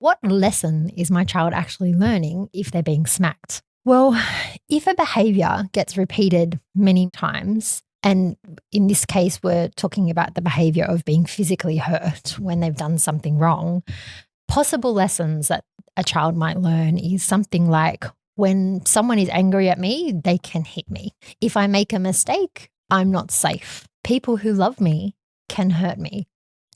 What lesson is my child actually learning if they're being smacked? Well, if a behavior gets repeated many times, and in this case, we're talking about the behavior of being physically hurt when they've done something wrong, possible lessons that a child might learn is something like, when someone is angry at me, they can hit me. If I make a mistake, I'm not safe. People who love me can hurt me.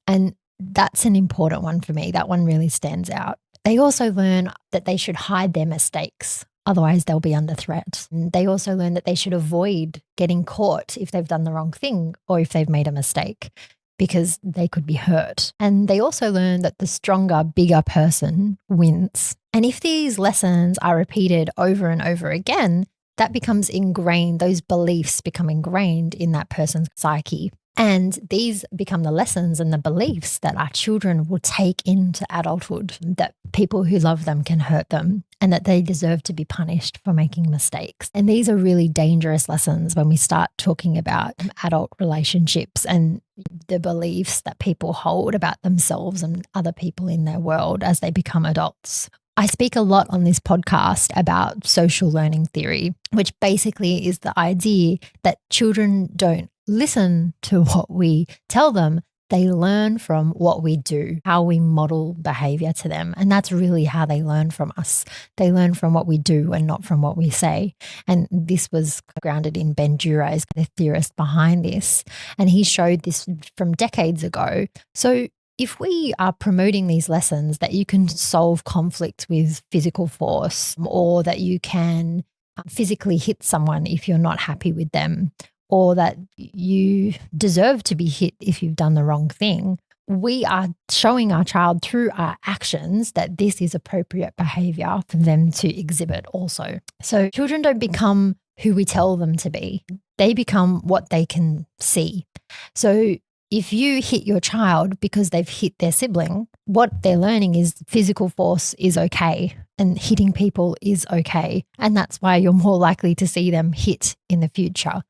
And that's an important one for me. That one really stands out. They also learn that they should hide their mistakes. Otherwise, they'll be under threat. And they also learn that they should avoid getting caught if they've done the wrong thing or if they've made a mistake, because they could be hurt. And they also learn that the stronger, bigger person wins. And if these lessons are repeated over and over again, that becomes ingrained, those beliefs become ingrained in that person's psyche. And these become the lessons and the beliefs that our children will take into adulthood, that people who love them can hurt them and that they deserve to be punished for making mistakes. And these are really dangerous lessons when we start talking about adult relationships and the beliefs that people hold about themselves and other people in their world as they become adults. I speak a lot on this podcast about social learning theory, which basically is the idea that children don't listen to what we tell them. They learn from what we do, how we model behavior to them. And that's really how they learn from us. They learn from what we do and not from what we say. And this was grounded in Ben Durais, the theorist behind this. And he showed this from decades ago. So if we are promoting these lessons that you can solve conflict with physical force, or that you can physically hit someone if you're not happy with them, or that you deserve to be hit if you've done the wrong thing, we are showing our child through our actions that this is appropriate behavior for them to exhibit also. So children don't become who we tell them to be. They become what they can see. So if you hit your child because they've hit their sibling, what they're learning is physical force is okay and hitting people is okay. And that's why you're more likely to see them hit in the future.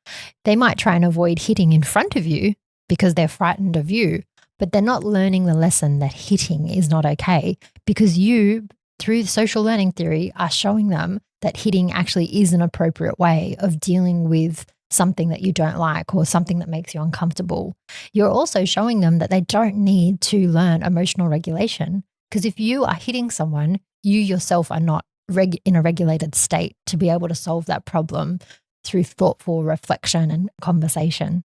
They might try and avoid hitting in front of you because they're frightened of you, but they're not learning the lesson that hitting is not okay, because you, through social learning theory, are showing them that hitting actually is an appropriate way of dealing with something that you don't like or something that makes you uncomfortable. You're also showing them that they don't need to learn emotional regulation, because if you are hitting someone, you yourself are not in a regulated state to be able to solve that problem through thoughtful reflection and conversation.